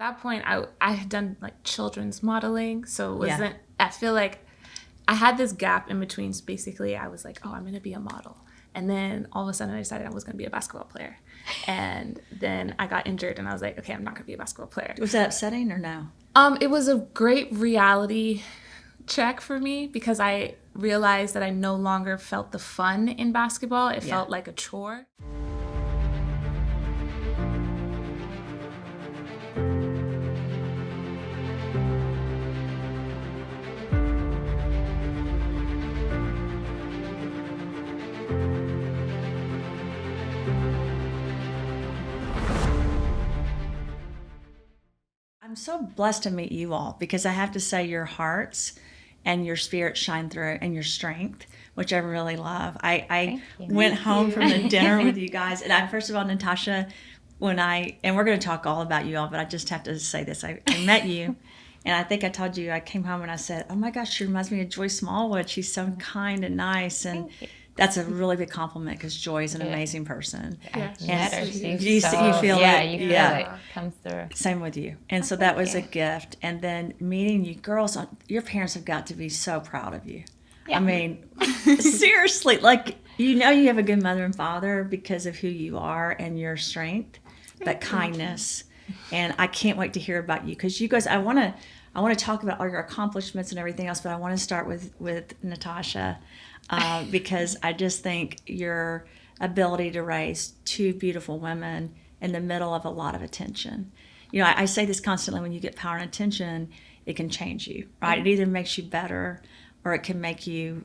that point, I had done like children's modeling, so it Yeah. wasn't. I feel like I had this gap in between. So basically, I was like, oh, I'm going to be a model. And then all of a sudden I decided I was going to be a basketball player. And then I got injured and I was like, okay, I'm not going to be a basketball player. Was that upsetting or no? It was a great reality check for me because I realized that I no longer felt the fun in basketball. It felt like a chore. I'm so blessed to meet you all because I have to say your hearts and your spirits shine through and your strength, which I really love. I went home from the dinner with you guys, and first of all, Natasha, and we're going to talk all about you all, but I just have to say this. I met you, and I think I told you, I came home and I said, oh my gosh, she reminds me of Joy Smallwood. She's so kind and nice, and that's a really big compliment because Joy is an amazing person. Yeah, And she's you feel it. You feel it comes through. Same with you. And so that was a gift. And then meeting you girls, your parents have got to be so proud of you. Yeah. I mean, seriously, like, you have a good mother and father because of who you are and your strength, but kindness. And I can't wait to hear about you because you guys, I want to talk about all your accomplishments and everything else, but I want to start with Natasha. Because I just think your ability to raise two beautiful women in the middle of a lot of attention. I say this constantly, when you get power and attention, it can change you, right? It either makes you better or it can make you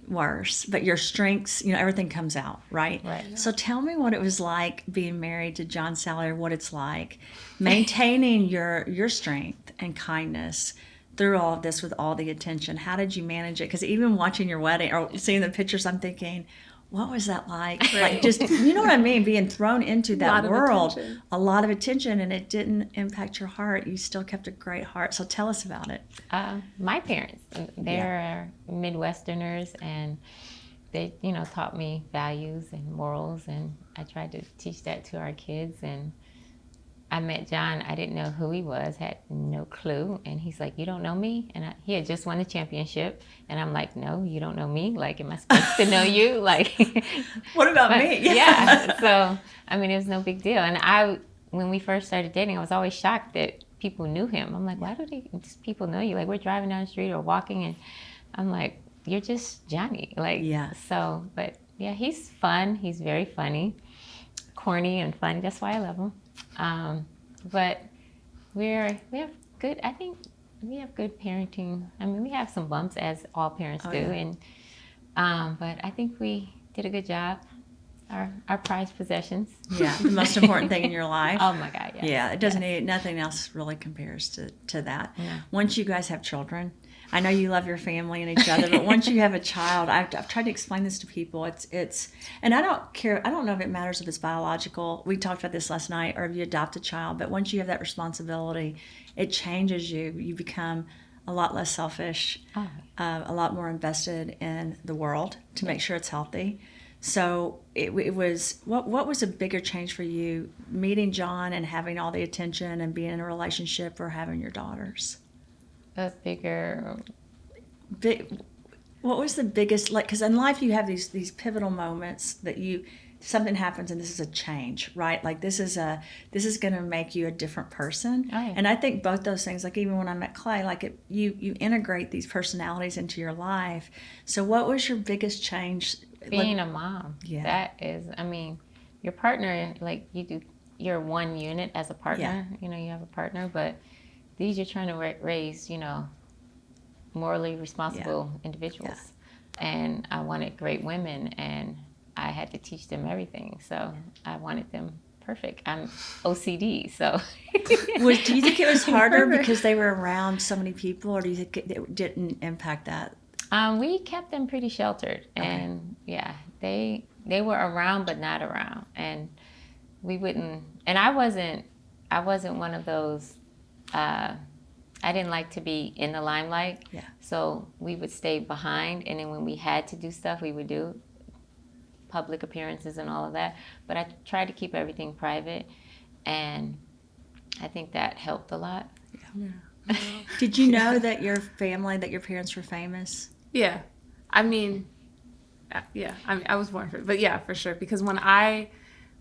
worse. But your strengths, everything comes out, right? Right. So tell me what it was like being married to John Salley, or what it's like maintaining your strength and kindness through all of this with all the attention. How did you manage it? Because even watching your wedding or seeing the pictures, I'm thinking, what was that like? Right. Like, just, you know what I mean? Being thrown into that world, a lot of attention, and it didn't impact your heart. You still kept a great heart. So tell us about it. My parents, they're Midwesterners, and they, taught me values and morals, and I tried to teach that to our kids. And I met John. I didn't know who he was, had no clue. And he's like, you don't know me? And he had just won the championship. And I'm like, no, you don't know me. Like, am I supposed to know you? Like, what about me? Yeah. So, I mean, it was no big deal. And when we first started dating, I was always shocked that people knew him. I'm like, why do just people know you? Like, we're driving down the street or walking, and I'm like, you're just Johnny. Like, so, but yeah, he's fun. He's very funny, corny and funny. That's why I love him. But we have good, I think we have good parenting. I mean, we have some bumps, as all parents do. Yeah. And, but I think we did a good job. Our prized possessions. Yeah, the most important thing in your life. Oh my God, yeah. Yeah, it doesn't need, nothing else really compares to that. Yeah. Once you guys have children, I know you love your family and each other, but once you have a child, I've tried to explain this to people. It's, and I don't care. I don't know if it matters if it's biological. We talked about this last night, or if you adopt a child. But once you have that responsibility, it changes you. You become a lot less selfish, a lot more invested in the world to make sure it's healthy. So it was, what was a bigger change for you, meeting John and having all the attention and being in a relationship, or having your daughters? What was the biggest, like, because in life you have these pivotal moments that something happens and this is a change, right? Like, this is going to make you a different person. Oh, yeah. And I think both those things, like even when I met Clay, like you integrate these personalities into your life. So what was your biggest change? Being a mom. Yeah. That is, I mean, your partner, like, you're one unit as a partner. Yeah. You have a partner, but these you're trying to raise, morally responsible individuals. Yeah. And I wanted great women, and I had to teach them everything. So I wanted them perfect. I'm OCD, so. Do you think it was harder because they were around so many people, or do you think it didn't impact that? We kept them pretty sheltered, and they were around but not around, and we wouldn't. And I wasn't one of those. I didn't like to be in the limelight. Yeah. So we would stay behind, and then when we had to do stuff, we would do public appearances and all of that. But I tried to keep everything private, and I think that helped a lot. Yeah. Did you know that your parents were famous? Yeah. I mean, yeah. I mean, I was born for it. But yeah, for sure. Because when I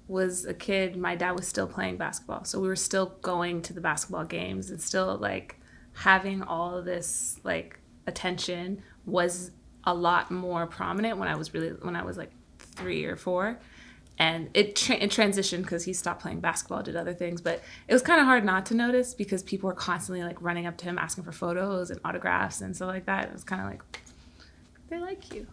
was a kid, my dad was still playing basketball. So we were still going to the basketball games and still like having all of this like attention was a lot more prominent when I was like 3 or 4. And it transitioned because he stopped playing basketball, did other things. But it was kind of hard not to notice because people were constantly like running up to him asking for photos and autographs and stuff like that. It was kind of like, they like you.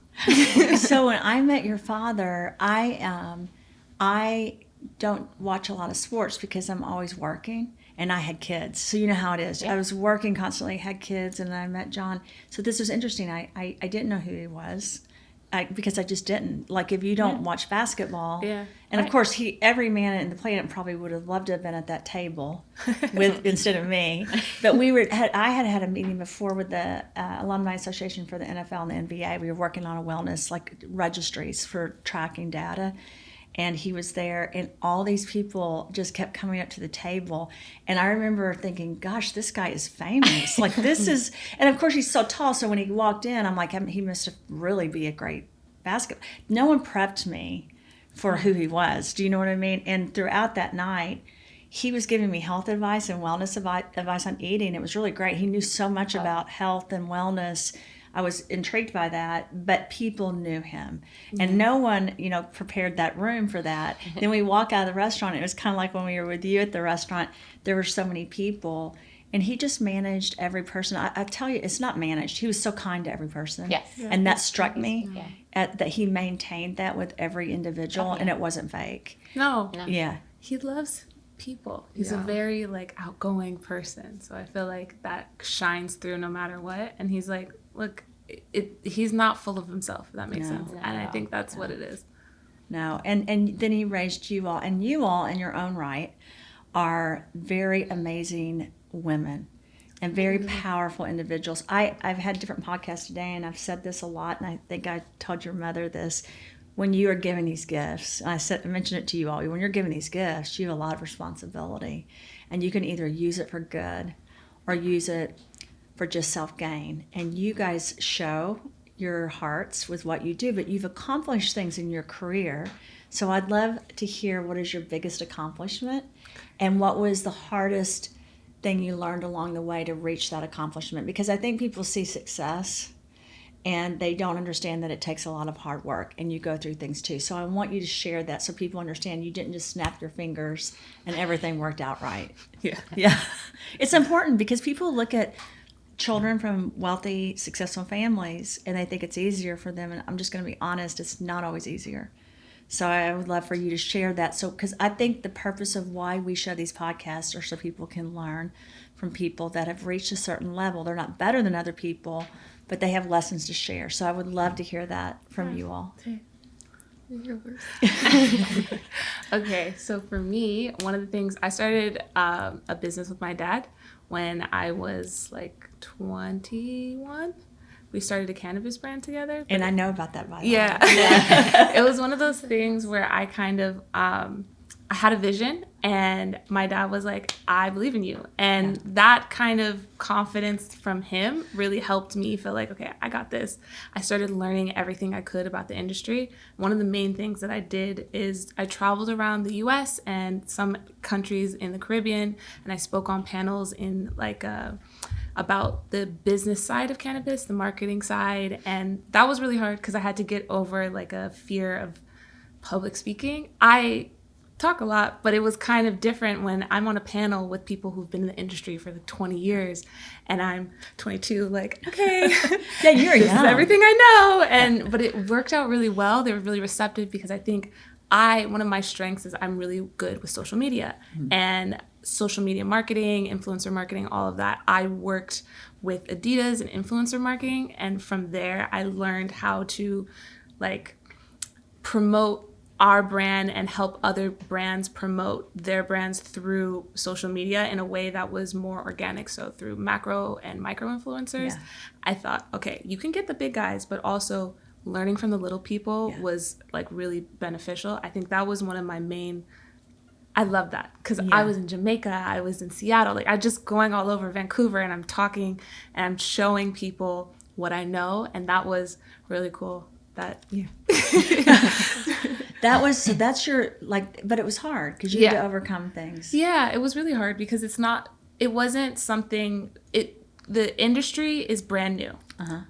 So when I met your father, I don't watch a lot of sports because I'm always working, and I had kids. So you know how it is. Yeah. I was working constantly, had kids, and I met John. So this was interesting. I didn't know who he was. Because I just didn't. Like, if you don't watch basketball, and of course, every man in the planet probably would have loved to have been at that table instead of me. But I had a meeting before with the Alumni Association for the NFL and the NBA. We were working on a wellness like registries for tracking data. And he was there, and all these people just kept coming up to the table. And I remember thinking, gosh, this guy is famous. Like, this is, and of course, he's so tall. So when he walked in, I'm like, he must really be a great basketball. No one prepped me for who he was. Do you know what I mean? And throughout that night, he was giving me health advice and wellness advice on eating. It was really great. He knew so much about health and wellness. I was intrigued by that, but people knew him. And no one, prepared that room for that. Then we walk out of the restaurant. It was kind of like when we were with you at the restaurant. There were so many people, and he just managed every person. I tell you, it's not managed. He was so kind to every person. Yes. And that struck me, that he maintained that with every individual, and it wasn't fake. No. Yeah. He loves people. He's a very like outgoing person. So I feel like that shines through no matter what. And he's like, look, he's not full of himself, if that makes sense. And I think that's what it is. No. And then he raised you all. And you all, in your own right, are very amazing women and very powerful individuals. I've had different podcasts today, and I've said this a lot, and I think I told your mother this. When you are giving these gifts, and I mentioned it to you all, when you're giving these gifts, you have a lot of responsibility. And you can either use it for good or use it for just self-gain. And you guys show your hearts with what you do, but you've accomplished things in your career. So I'd love to hear, what is your biggest accomplishment, and what was the hardest thing you learned along the way to reach that accomplishment? Because I think people see success and they don't understand that it takes a lot of hard work, and you go through things too. So I want you to share that so people understand you didn't just snap your fingers and everything worked out right. Yeah. It's important because people look at children from wealthy, successful families and they think it's easier for them. And I'm just going to be honest, it's not always easier. So I would love for you to share that. So, because I think the purpose of why we show these podcasts are so people can learn from people that have reached a certain level. They're not better than other people, but they have lessons to share. So I would love to hear that from you all. Okay, so for me, one of the things, I started a business with my dad when I was like 21. We started a cannabis brand together. And I know about that, by the way. Yeah. It was one of those things where I kind of, I had a vision, and my dad was like, I believe in you. And that kind of confidence from him really helped me feel like, okay, I got this. I started learning everything I could about the industry. One of the main things that I did is I traveled around the US and some countries in the Caribbean, and I spoke on panels in like about the business side of cannabis, the marketing side. And that was really hard because I had to get over like a fear of public speaking. I talk a lot, but it was kind of different when I'm on a panel with people who've been in the industry for like 20 years and I'm 22, like, okay, yeah, you're this young. is everything I know. But it worked out really well. They were really receptive because I think one of my strengths is I'm really good with social media and social media marketing, influencer marketing, all of that. I worked with Adidas and influencer marketing, and from there I learned how to like promote our brand and help other brands promote their brands through social media in a way that was more organic. So through macro and micro influencers, I thought, okay, you can get the big guys, but also learning from the little people was like really beneficial. I think that was one of my main I love that because Yeah. I was in Jamaica, I was in Seattle, like I just going all over Vancouver, and I'm talking and I'm showing people what I know, and that was really cool. That yeah. That's your, like, but it was hard because you had Yeah. to overcome things. Yeah, it was really hard because it wasn't something, the industry is brand new.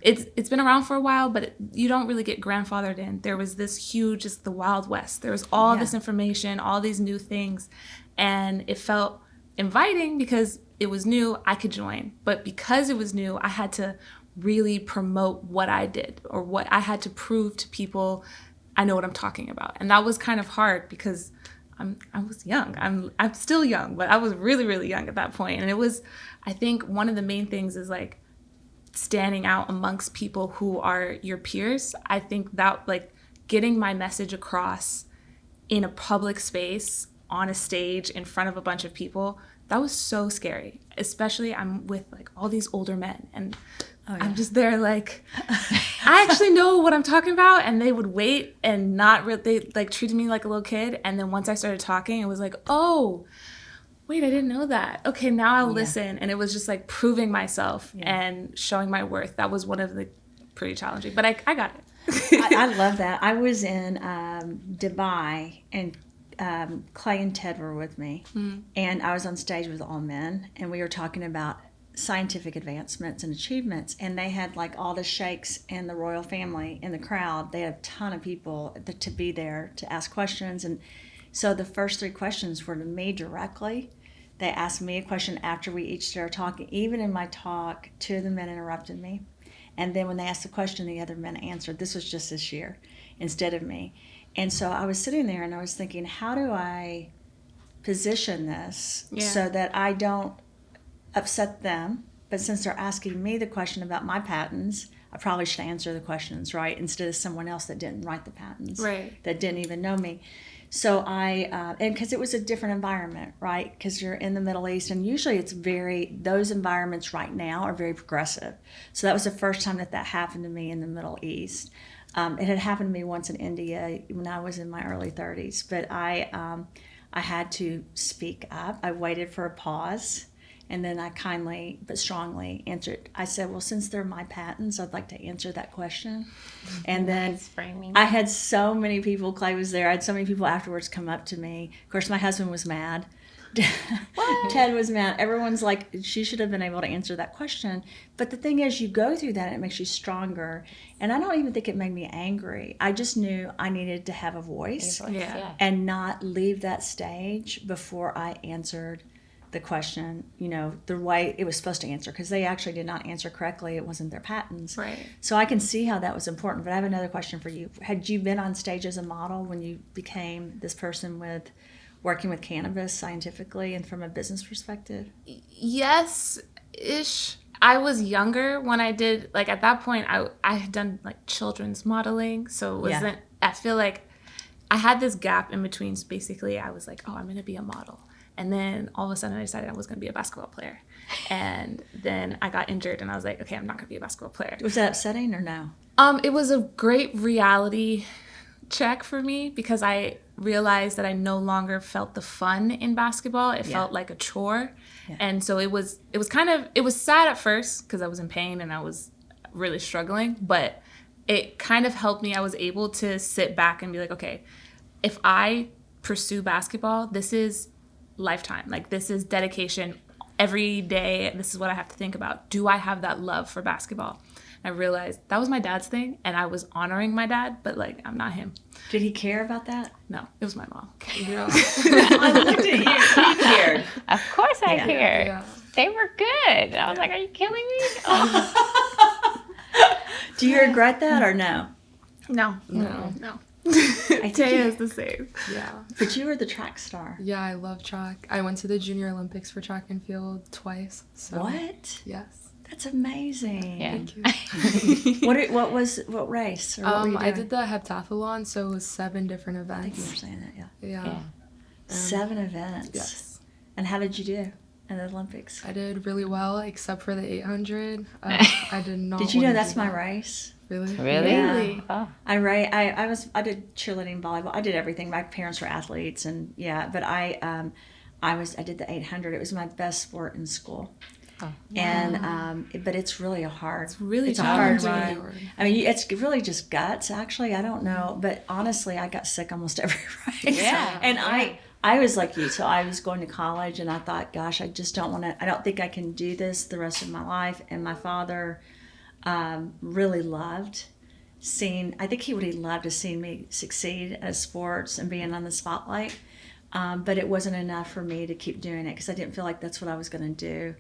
It's been around for a while, but you don't really get grandfathered in. There was this huge, just the Wild West. There was all this information, all these new things, and it felt inviting because it was new. I could join, but because it was new, I had to really promote what I did or what I had to prove to people. I know what I'm talking about, and that was kind of hard because I was young. I'm still young, but I was really, really young at that point. And it was, I think one of the main things is like standing out amongst people who are your peers. I think that like getting my message across in a public space, on a stage, in front of a bunch of people, that was so scary. Especially I'm with like all these older men, and I'm just there like, I actually know what I'm talking about, and they would wait and not really, they like treated me like a little kid, and then once I started talking, it was like, oh, wait, I didn't know that. Okay, now I'll listen, and it was just like proving myself and showing my worth. That was one of the pretty challenging, but I got it. I love that. I was in Dubai, and Clay and Ted were with me, and I was on stage with all men, and we were talking about scientific advancements and achievements, and they had like all the sheikhs and the royal family in the crowd. They had a ton of people to be there to ask questions, and so the first 3 questions were to me directly. They asked me a question after we each started talking. Even in my talk, 2 of the men interrupted me, and then when they asked the question, the other men answered. This was just this year instead of me. And so I was sitting there and I was thinking, how do I position this so that I don't upset them? But since they're asking me the question about my patents, I probably should answer the questions, right? Instead of someone else that didn't write the patents, Right. that didn't even know me. So and because it was a different environment, right? Because you're in the Middle East, and usually those environments right now are very progressive. So that was the first time that happened to me in the Middle East. It had happened to me once in India when I was in my early 30s, but I had to speak up. I waited for a pause, and then I kindly but strongly answered. I said, well, since they're my patents, I'd like to answer that question. And then I had so many people, Clay was there, I had so many people afterwards come up to me. Of course, my husband was mad. Ted was mad. Everyone's like, she should have been able to answer that question. But the thing is, you go through that and it makes you stronger. And I don't even think it made me angry. I just knew I needed to have a voice and not leave that stage before I answered the question, the way it was supposed to answer, because they actually did not answer correctly. It wasn't their patents. Right. So I can see how that was important. But I have another question for you. Had you been on stage as a model when you became this person with working with cannabis scientifically and from a business perspective? Yes-ish. I was younger when I did, like at that point, I had done like children's modeling. So it wasn't, I feel like I had this gap in between. Basically, I was like, oh, I'm going to be a model. And then all of a sudden I decided I was going to be a basketball player. And then I got injured and I was like, okay, I'm not going to be a basketball player. Was that upsetting or no? It was a great reality check for me because I realized that I no longer felt the fun in basketball. It felt like a chore. Yeah. And so it was sad at first because I was in pain and I was really struggling, but it kind of helped me. I was able to sit back and be like, okay, if I pursue basketball, this is lifetime. Like this is dedication every day. This is what I have to think about. Do I have that love for basketball? I realized that was my dad's thing, and I was honoring my dad, but like I'm not him. Did he care about that? No, it was my mom. Yeah. I looked at you. You cared. Of course I cared. Yeah. They were good. I was like, are you killing me? Oh. Do you regret that or no? No. Taya is the same. Yeah. But you were the track star. Yeah, I love track. I went to the Junior Olympics for track and field twice. So. What? Yes. That's amazing. Yeah. Thank you. What race? Or what were you doing? I did the heptathlon, so it was 7 different events. I think you were saying that, Yeah. 7 events. Yes. And how did you do in the Olympics? I did really well, except for the 800. I did not. Did you know that's my race? Really? Really? Really? Oh. I did cheerleading, volleyball. I did everything. My parents were athletes, and but I did the 800. It was my best sport in school. Oh. And but it's really a hard. It's a hard challenging. run. I mean, it's really just guts. Actually, I don't know, but honestly, I got sick almost every race. Yeah. And I was like you, so I was going to college, and I thought, gosh, I just don't want to. I don't think I can do this the rest of my life. And my father really loved seeing. I think he would have loved to see me succeed at sports and being on the spotlight. But it wasn't enough for me to keep doing it because I didn't feel like that's what I was going to do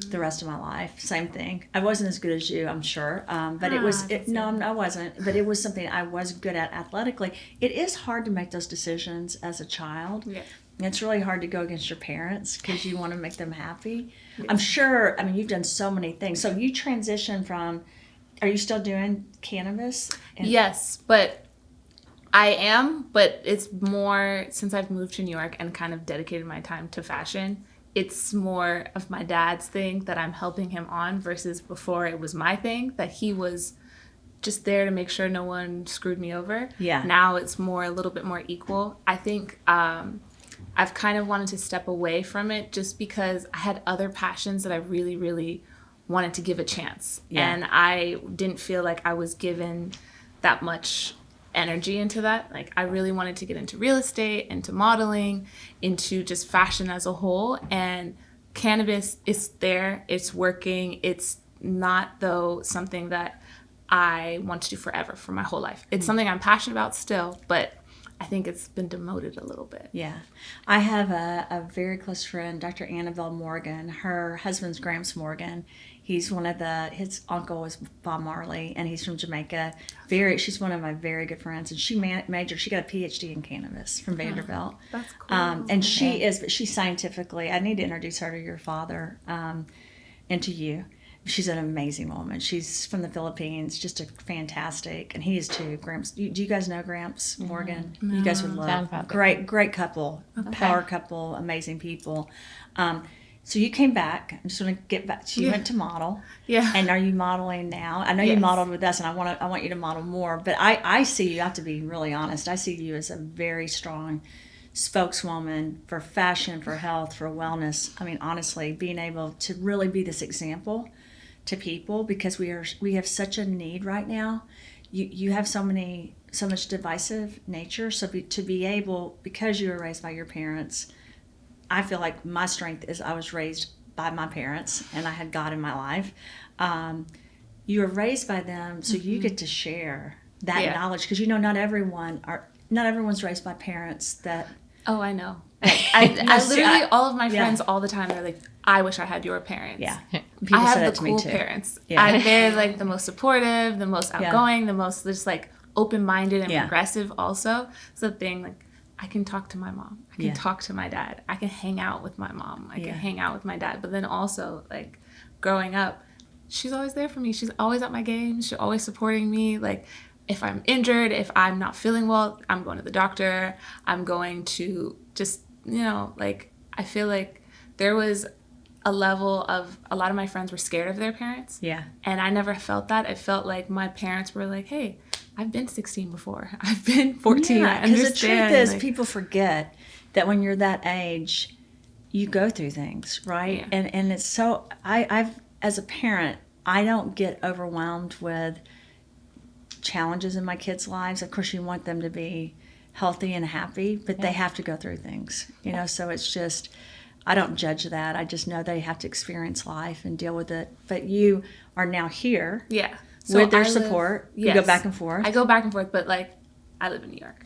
the rest of my life. Same thing. I wasn't as good as you, I'm sure. But it was, I wasn't. But it was something I was good at athletically. It is hard to make those decisions as a child. Yeah. It's really hard to go against your parents because you want to make them happy. Yeah. I'm sure, I mean, you've done so many things. So you transitioned from, are you still doing cannabis? Yes, but I am, but it's more since I've moved to New York and kind of dedicated my time to fashion. It's more of my dad's thing that I'm helping him on versus before it was my thing that he was just there to make sure no one screwed me over. Yeah. Now it's more a little bit more equal. I think I've kind of wanted to step away from it just because I had other passions that I really, really wanted to give a chance. Yeah. And I didn't feel like I was given that much energy into that. Like I really wanted to get into real estate, into modeling, into just fashion as a whole. And cannabis is there, it's working. It's not though something that I want to do forever for my whole life. It's something I'm passionate about still, but I think it's been demoted a little bit. Yeah. I have a very close friend, Dr. Annabelle Morgan. Her husband's Gramps Morgan. He's his uncle was Bob Marley, and he's from Jamaica. She's one of my very good friends, and she got a PhD in cannabis from Vanderbilt. That's cool. And she's scientifically, I need to introduce her to your father and to you. She's an amazing woman. She's from the Philippines, just a fantastic, and he is too. Gramps, do you guys know Gramps Morgan? No. You guys would love. Great couple, power couple, amazing people. So you came back. I just want to get back. You went to model. Yeah. And are you modeling now? I know you modeled with us, and I want you to model more. But I see you. I have to be really honest. I see you as a very strong spokeswoman for fashion, for health, for wellness. I mean, honestly, being able to really be this example to people because we have such a need right now. You have so much divisive nature. So to be able, because you were raised by your parents, I feel like my strength is I was raised by my parents and I had God in my life. You were raised by them, so you get to share that knowledge because not everyone's raised by parents that. Oh, I know. I literally, all of my friends all the time, they're like, I wish I had your parents. Yeah. I have the cool parents. Yeah. They're like the most supportive, the most outgoing, the most just like open-minded and progressive also. It's the thing, like, I can talk to my mom. I can talk to my dad. I can hang out with my mom. I can hang out with my dad. But then also, like, growing up, she's always there for me. She's always at my games. She's always supporting me. Like, if I'm injured, if I'm not feeling well, I'm going to the doctor. I'm going to just, like, I feel like there was a level of, a lot of my friends were scared of their parents. Yeah. And I never felt that. I felt like my parents were like, hey, I've been 16 before. I've been 14. Yeah, because the truth is, people forget that when you're that age, you go through things, right? Yeah. And it's so, I've as a parent, I don't get overwhelmed with challenges in my kids' lives. Of course, you want them to be healthy and happy, but they have to go through things, so it's just, I don't judge that. I just know they have to experience life and deal with it. But you are now here. Yeah. So with their support. You go back and forth. I go back and forth, but like, I live in New York.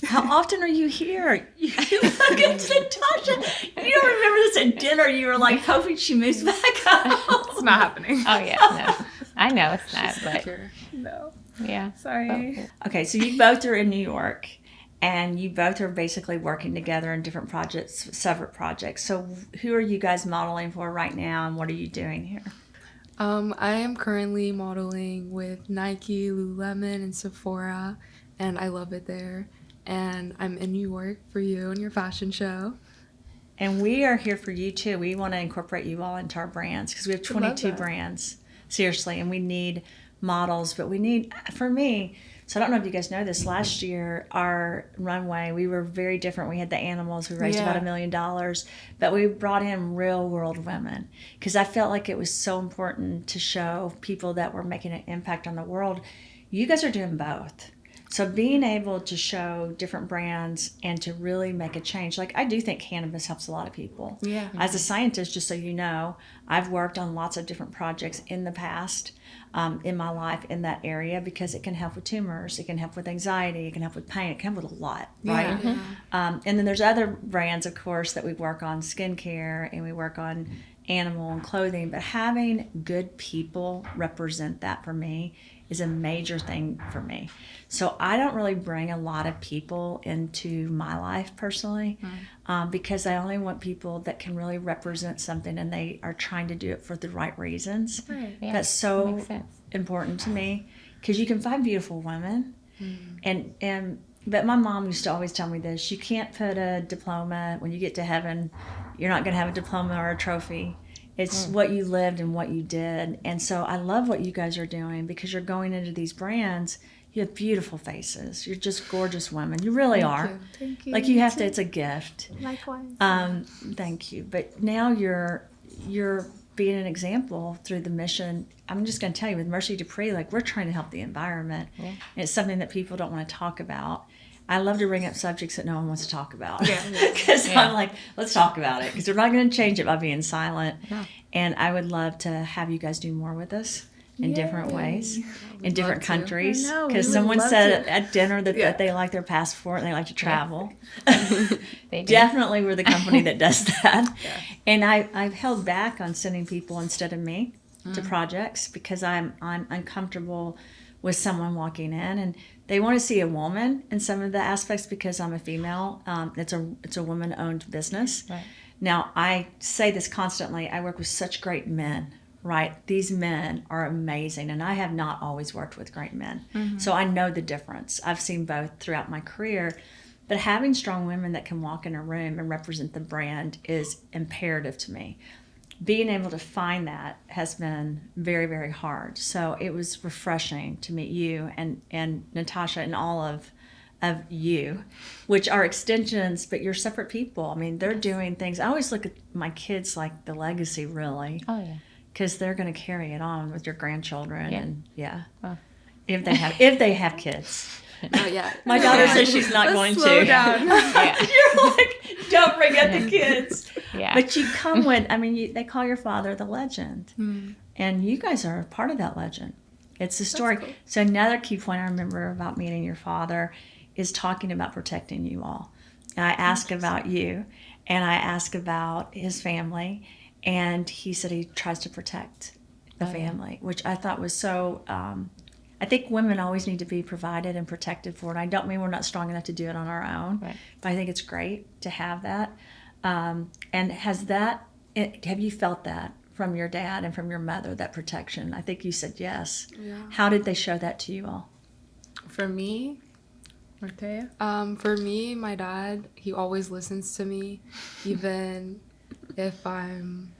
How often are you here? You look at Natasha. You don't remember this at dinner. You were like hoping she moves back home. It's not happening. Oh, yeah. No. I know it's not, but. No. Yeah. Sorry. Okay, so you both are in New York. And you both are basically working together in different projects, separate projects. So who are you guys modeling for right now, and what are you doing here? I am currently modeling with Nike, Lululemon, and Sephora, and I love it there. And I'm in New York for you and your fashion show. And we are here for you, too. We want to incorporate you all into our brands because we have 22 brands, seriously, and we need models, but we need, for me, so I don't know if you guys know this, last year, our runway, we were very different. We had the animals, we raised about $1 million, but we brought in real world women because I felt like it was so important to show people that were making an impact on the world. You guys are doing both. So being able to show different brands and to really make a change, like I do think cannabis helps a lot of people. Yeah. As a scientist, just so you know, I've worked on lots of different projects in the past in my life in that area because it can help with tumors, it can help with anxiety, it can help with pain, it can help with a lot, right? Yeah. And then there's other brands, of course, that we work on skincare and we work on animal and clothing, but having good people represent that for me is a major thing for me. So I don't really bring a lot of people into my life personally because I only want people that can really represent something and they are trying to do it for the right reasons. Right. Yeah, That's so makes sense. important to me because you can find beautiful women but my mom used to always tell me this: you can't put a diploma when you get to heaven. You're not going to have a diploma or a trophy. It's what you lived and what you did. And so I love what you guys are doing because you're going into these brands. You have beautiful faces. You're just gorgeous women. You really are. Thank you. Like you have to, it's a gift. Likewise. Thank you. But now you're being an example through the mission. I'm just going to tell you, with Mercy Dupree, like we're trying to help the environment. Yeah. And it's something that people don't want to talk about. I love to bring up subjects that no one wants to talk about. Because I'm like, let's talk about it. Because we're not going to change it by being silent. Yeah. And I would love to have you guys do more with us in different ways, in different countries. Because someone said at dinner that they like their passport and they like to travel. Definitely we're the company that does that. Yeah. And I've held back on sending people instead of me to projects because I'm uncomfortable with someone walking in and they want to see a woman in some of the aspects because I'm a female. It's a woman-owned business. Right. Now, I say this constantly. I work with such great men, right? These men are amazing, and I have not always worked with great men. Mm-hmm. So I know the difference. I've seen both throughout my career. But having strong women that can walk in a room and represent the brand is imperative to me. Being able to find that has been very, very hard. So it was refreshing to meet you and Natasha and all of you, which are extensions, but you're separate people. I mean, they're doing things. I always look at my kids like the legacy, really. Oh, yeah. Because they're going to carry it on with your grandchildren. And oh. If they have kids. Not yet. My daughter says she's not going slow to. Down. Yeah. You're like, don't bring up the kids. Yeah. But you come with, they call your father the legend. Mm. And you guys are a part of that legend. It's the story. Cool. So another key point I remember about meeting your father is talking about protecting you all. And I asked about you, and I asked about his family, and he said he tries to protect the family, which I thought was so... I think women always need to be provided and protected for it. I don't mean we're not strong enough to do it on our own, right. But I think it's great to have that. And have you felt that from your dad and from your mother, that protection? I think you said yes. Yeah. How did they show that to you all? For me, Taya? For me, my dad, he always listens to me, even if I'm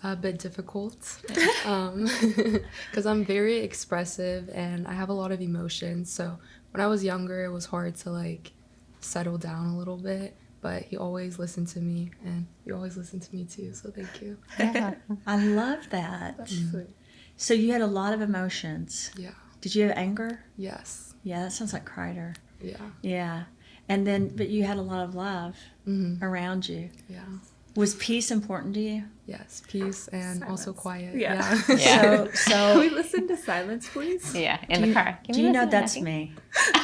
a bit difficult, because I'm very expressive and I have a lot of emotions. So when I was younger, it was hard to settle down a little bit, but he always listened to me, and you always listen to me too. So thank you. Yeah. I love that. That's sweet. So you had a lot of emotions. Yeah. Did you have anger? Yes. Yeah, that sounds like Kreider. Yeah. Yeah. And then, but you had a lot of love around you. Yeah. Was peace important to you? Yes, peace and silence. Also quiet. Yeah. So can we listen to silence, please? Yeah, in the car. Do you know that's me?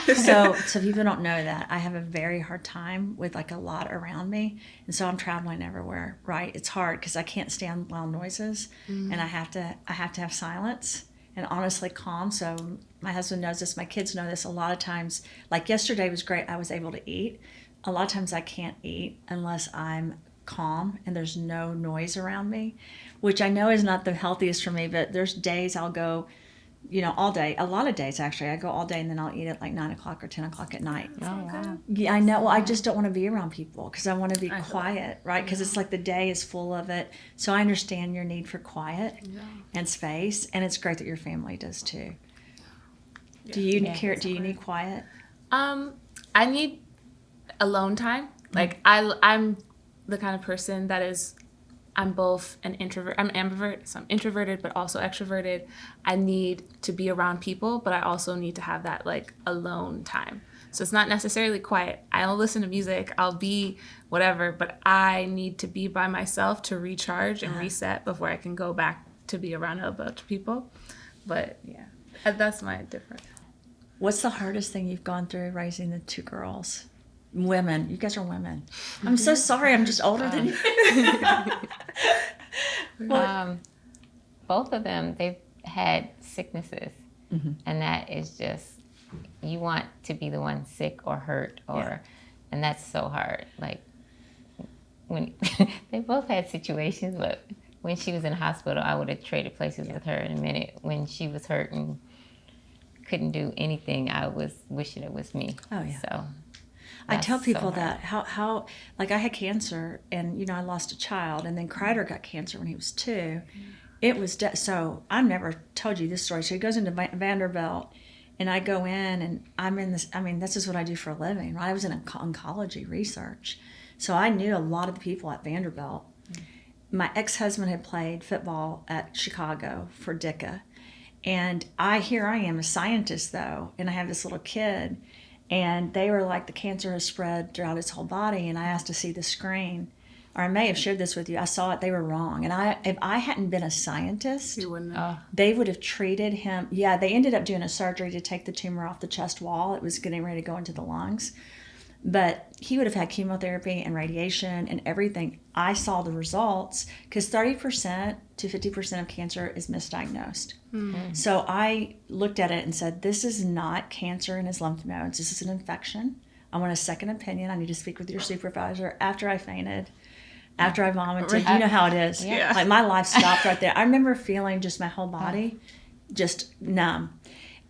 So people don't know that I have a very hard time with a lot around me, and so I'm traveling everywhere. Right? It's hard because I can't stand loud noises, and I have to have silence and honestly calm. So my husband knows this. My kids know this. A lot of times, like yesterday was great. I was able to eat. A lot of times I can't eat unless I'm calm and there's no noise around me, which I know is not the healthiest for me, but there's days I'll go all day. A lot of days, actually. I go all day and then I'll eat at like 9 o'clock or 10 o'clock at night. Oh, wow. Yeah, I know. Well, I just don't want to be around people because I want to be quiet, right? Because it's like the day is full of it. So I understand your need for quiet and space, and it's great that your family does too. Do you care? Do you need quiet? I need alone time. Like I'm the kind of person that is, I'm both an introvert, I'm ambivert, so I'm introverted but also extroverted. I need to be around people, but I also need to have that like alone time. So it's not necessarily quiet. I'll listen to music, I'll be whatever, but I need to be by myself to recharge and reset before I can go back to be around a bunch of people. But yeah, that's my difference. What's the hardest thing you've gone through raising the 2 girls? Women. You guys are women. I'm so sorry. I'm just older than you. Both of them, they've had sicknesses. And that is just, you want to be the one sick or hurt, and that's so hard. Like, when they both had situations, but when she was in the hospital, I would have traded places with her in a minute. When she was hurt and couldn't do anything, I was wishing it was me. Oh, yeah. So I tell people so that how like I had cancer and I lost a child, and then Kreider got cancer when he was 2. It was so I've never told you this story. So he goes into Vanderbilt, and I go in and I'm in this. I mean, this is what I do for a living, right? I was in oncology research, so I knew a lot of the people at Vanderbilt. My ex-husband had played football at Chicago for DICA, and here I am, a scientist though, and I have this little kid. And they were like, the cancer has spread throughout his whole body. And I asked to see the screen, or I may have shared this with you. I saw it. They were wrong. And if I hadn't been a scientist, You wouldn't have. they would have treated him. Yeah, they ended up doing a surgery to take the tumor off the chest wall. It was getting ready to go into the lungs. But he would have had chemotherapy and radiation and everything. I saw the results because 30% to 50% of cancer is misdiagnosed. So I looked at it and said, this is not cancer in his lymph nodes. This is an infection. I want a second opinion. I need to speak with your supervisor. After I fainted, after I vomited, you know how it is. Yeah. Like my life stopped right there. I remember feeling just my whole body just numb.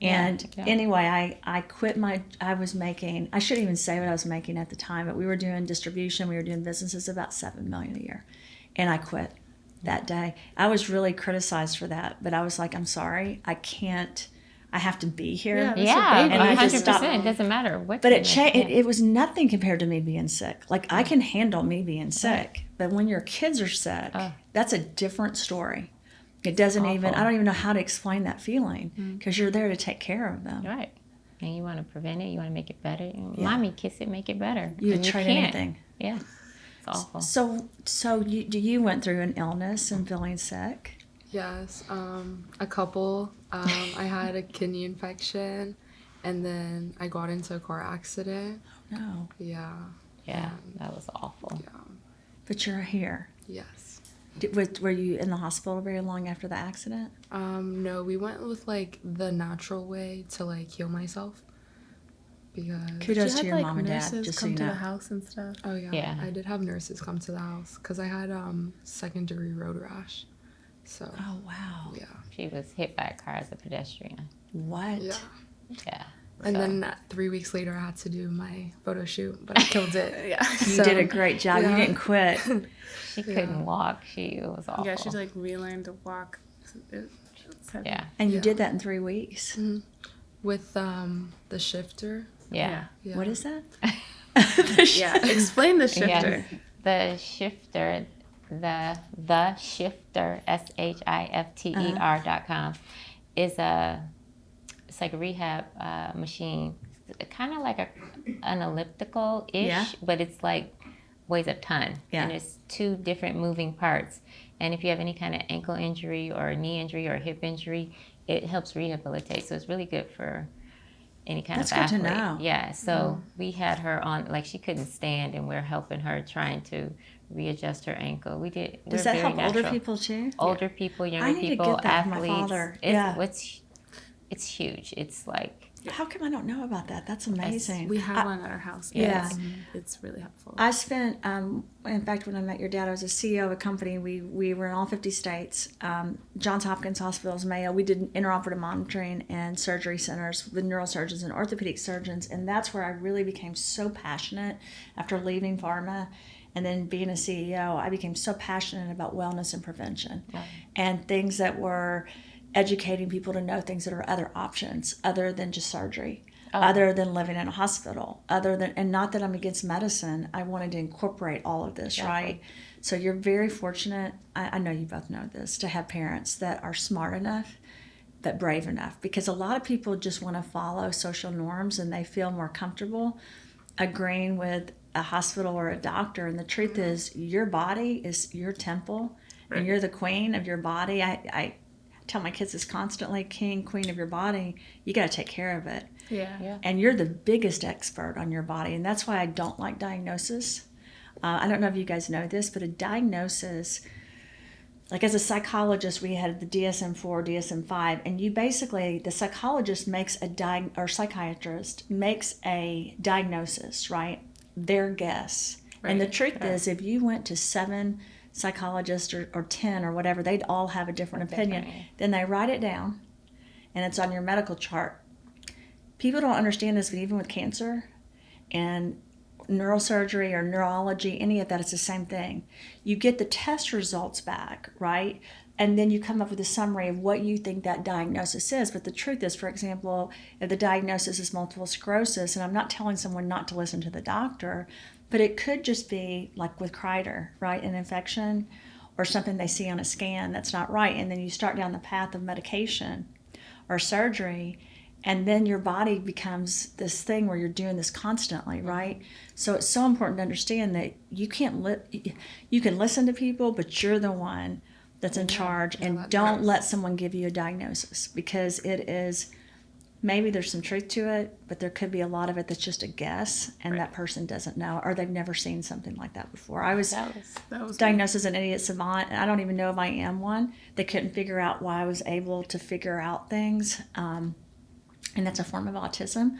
And anyway, I quit I shouldn't even say what I was making at the time, but we were doing distribution, we were doing businesses about $7 million a year. And I quit that day. I was really criticized for that, but I was like, I'm sorry, I have to be here. Yeah, And I just 100%. stopped. It doesn't matter what. But it was nothing compared to me being sick. Like I can handle me being sick, but when your kids are sick, that's a different story. It doesn't I don't even know how to explain that feeling because you're there to take care of them. Right. And you want to prevent it. You want to make it better. Mommy, kiss it, make it better. You would trade anything. Yeah. It's awful. So you went through an illness and feeling sick? Yes, a couple. I had a kidney infection, and then I got into a car accident. No. Yeah. Yeah, that was awful. Yeah. But you're here. Yes. Were you in the hospital very long after the accident? No, we went with like the natural way to like heal myself. Because kudos to your mom and dad, just so you to know. the house and stuff. Oh yeah. I did have nurses come to the house because I had second-degree road rash. So. Oh wow. Yeah. She was hit by a car as a pedestrian. What? Yeah. Yeah. And then 3 weeks later, I had to do my photo shoot, but I killed it. You did a great job. You didn't quit. She couldn't walk. It was awful. Yeah, she'd like relearn to walk. Yeah. And you did that in 3 weeks. Mm-hmm. With the shifter. Yeah. What is that? Explain the shifter. Yes. The shifter, the shifter, SHIFTER.com is it's like a rehab machine, kind of like an elliptical-ish, but it's like weighs a ton. Yeah. And it's 2 different moving parts. And if you have any kind of ankle injury or knee injury or hip injury, it helps rehabilitate. So it's really good for any kind of athlete. That's good to know. Yeah. So we had her on, like she couldn't stand, and we're helping her trying to readjust her ankle. Does that help older people too? Older people, younger I need people, to get that athletes. from my father. It's huge. It's like How come I don't know about that? That's amazing. We have one at our house. Yeah. It's really helpful. I spent, in fact, when I met your dad, I was a CEO of a company. We were in all 50 states. Johns Hopkins hospitals, Mayo. We did interoperative monitoring and surgery centers with neurosurgeons and orthopedic surgeons. And that's where I really became so passionate after leaving pharma and then being a CEO. I became so passionate about wellness and prevention and things that were educating people to know things that are other options other than just surgery, other than living in a hospital, and not that I'm against medicine. I wanted to incorporate all of this, right? So you're very fortunate, I know you both know this, to have parents that are smart enough, but brave enough, because a lot of people just want to follow social norms and they feel more comfortable agreeing with a hospital or a doctor. And the truth is, your body is your temple, and you're the queen of your body. I tell my kids this constantly: king, queen of your body. You got to take care of it. Yeah. And you're the biggest expert on your body, and that's why I don't like diagnosis. I don't know if you guys know this, but a diagnosis, like as a psychologist, we had the DSM-4, DSM-5, and you basically, the psychologist makes or psychiatrist makes a diagnosis, right? Their guess. And the truth is, if you went to 7 psychologists or 10 or whatever, they'd all have a different opinion. Then they write it down, and it's on your medical chart. People don't understand this, but even with cancer and neurosurgery or neurology, any of that, it's the same thing. You get the test results back, right? And then you come up with a summary of what you think that diagnosis is. But the truth is, for example, if the diagnosis is multiple sclerosis, and I'm not telling someone not to listen to the doctor, but it could just be like with Kreider, right? An infection or something they see on a scan that's not right. And then you start down the path of medication or surgery, and then your body becomes this thing where you're doing this constantly, right? So it's so important to understand that you you can listen to people, but you're the one that's in charge, and don't let someone give you a diagnosis, because it is, maybe there's some truth to it, but there could be a lot of it that's just a guess, and that person doesn't know, or they've never seen something like that before. I was diagnosed as an idiot savant, and I don't even know if I am one. They couldn't figure out why I was able to figure out things, and that's a form of autism.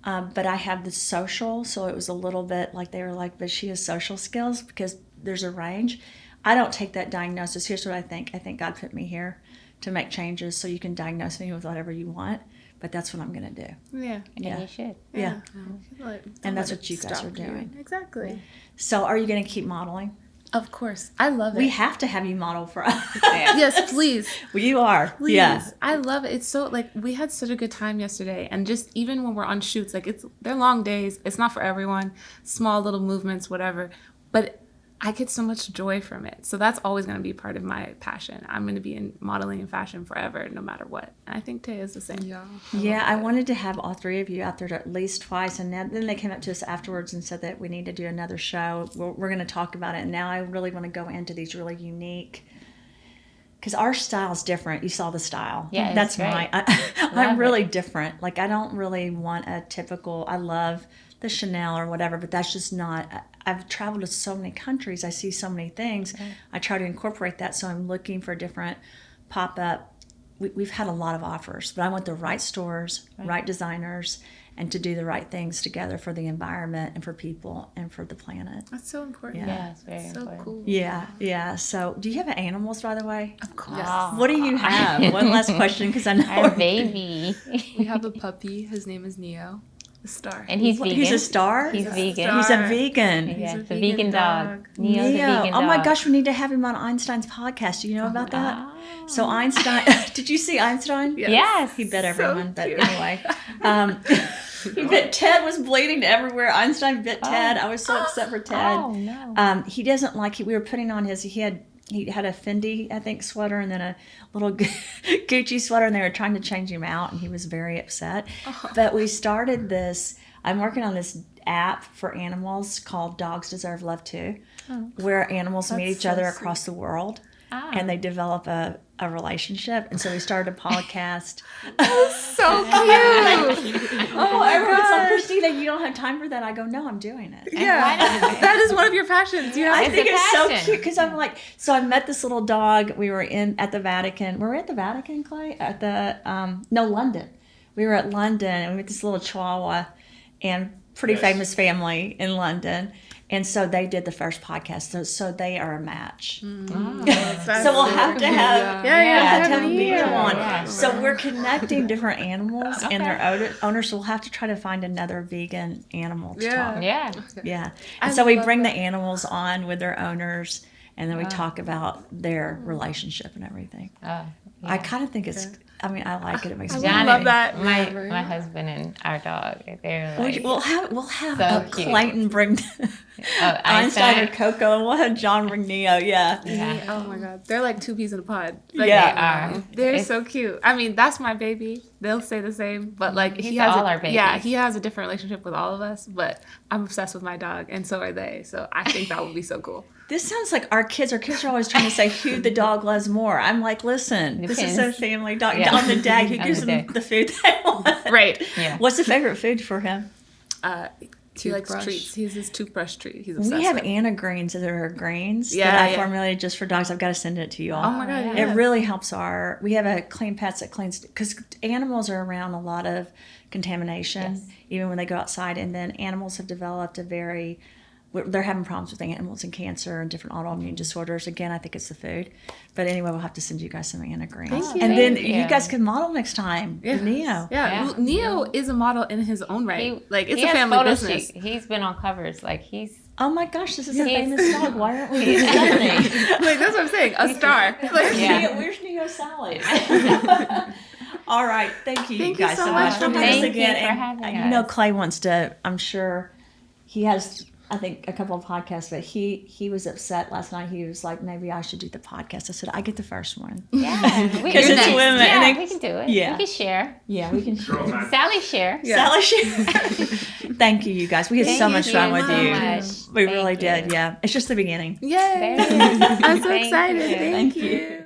But I have the social, so it was a little bit like they were like, but she has social skills, because there's a range. I don't take that diagnosis. Here's what I think. I think God put me here to make changes, so you can diagnose me with whatever you want, but that's what I'm going to do. Yeah. And you should. Yeah. And that's let what you guys are doing. Exactly. So are you going to keep modeling? Of course. I love it. We have to have you model for us. Yes, please. Well, you are. Please. Yeah. I love it. It's so, like, we had such a good time yesterday, and just even when we're on shoots, like, they're long days. It's not for everyone. Small little movements, whatever. But I get so much joy from it. So that's always going to be part of my passion. I'm going to be in modeling and fashion forever, no matter what. And I think Taya is the same. Yeah, I wanted to have all 3 of you out there at least twice. And then they came up to us afterwards and said that we need to do another show. We're going to talk about it. And now I really want to go into these really unique, because our style is different. You saw the style. Yeah, that's great. I'm really different. Like, I don't really want a typical, I love the Chanel or whatever, but that's just not, I've traveled to so many countries. I see so many things. I try to incorporate that. So I'm looking for different pop-up. We've had a lot of offers, but I want the right stores, right designers, and to do the right things together for the environment and for people and for the planet. That's so important. Yeah, it's very important. So cool. Yeah. So do you have animals, by the way? Of course. Oh. What do you have? One last question, because I know. I have a baby. We have a puppy. His name is Neo. The star. And he's vegan. He's a star? He's vegan. He's a vegan. Yeah, a it's a vegan dog. Neo's a Neo. vegan Oh my dog. gosh, we need to have him on Einstein's podcast. Do you know about that? So Einstein, did you see Einstein? Yes. He bit So everyone, but cute. anyway. He bit Ted, was bleeding everywhere. Einstein bit Ted. I was so upset for Ted. Oh, no. He doesn't like, we were putting on he had a Fendi, I think, sweater, and then a little Gucci sweater, and they were trying to change him out, and he was very upset. But we started this, I'm working on this app for animals called Dogs Deserve Love Too, where animals meet each other across the world, and they develop a relationship. And so we started a podcast. So cute. Oh, everyone's like, Christina, you don't have time for that. I go, no, I'm doing it. Yeah. That is one of your passions. Yeah. I think it's so passion. cute, because I'm like, so I met this little dog. We were at the Vatican. Were we at the Vatican, Clay? At the, London. we were at London and we met this little Chihuahua and pretty famous family in London. And so they did the first podcast. So they are a match. So we'll have to have Neo on. Yeah. So we're connecting different animals and their owners. So we'll have to try to find another vegan animal to talk. Yeah. Yeah. And so we bring the animals on with their owners, and then we talk about their relationship and everything. I kind of think it's, I mean, I like it. It makes me John, love that. My husband and our dog, they're like, we'll have so cute. Clayton bring Einstein or Coco, and we'll have John bring Neo. Yeah. Oh my God, they're like two peas in a pod. Like, They are. They're so cute. I mean, that's my baby. They'll say the same, but like He's he has all our babies. Yeah, he has a different relationship with all of us. But I'm obsessed with my dog, and so are they. So I think that would be so cool. This sounds like our kids. Our kids are always trying to say who the dog loves more. I'm like, listen, this is a family dog. Yeah. On the day, who On gives the them day. the food they want? Right. Yeah. What's the favorite food for him? He likes Toothbrush. treats. He's his toothbrush treat. He's obsessed We have with. Anna greens that are grains that Yeah, I yeah. formulated just for dogs. I've got to send it to you all. Oh my God. It Yeah. really helps we have a Clean Pets that cleans, because animals are around a lot of contamination, even when they go outside. And then animals have developed they're having problems with animals and cancer and different autoimmune disorders. Again, I think it's the food. But anyway, we'll have to send you guys some Anna greens. Thank you. And then Thank you you. guys can model next time. Yeah. Neo. Yeah. Yeah. Well, Neo is a model in his own right. Like it's he a has family photo business. shoot. He's been on covers. Like he's Oh my gosh, this is a He's- famous dog. Why aren't we doing Stephanie? Like that's what I'm saying. A star. Like, Yeah. Where's Neo Salley? All right. Thank you, Thank you guys so so much much for for doing having this me. again. Thank you for And having you know, us. Clay wants to, I'm sure he has, I think, a couple of podcasts, but he was upset last night. He was like, maybe I should do the podcast. I said, I get the first one. yeah. Because it's women. Yeah, and we can do it. Yeah. We can share. Yeah, we can share. Sally share. Sally, thank you, you guys. We had so much fun with so you. much. We Thank really you. did, yeah. It's just the beginning. Yay! Very nice. I'm so Thank excited. you. Thank you.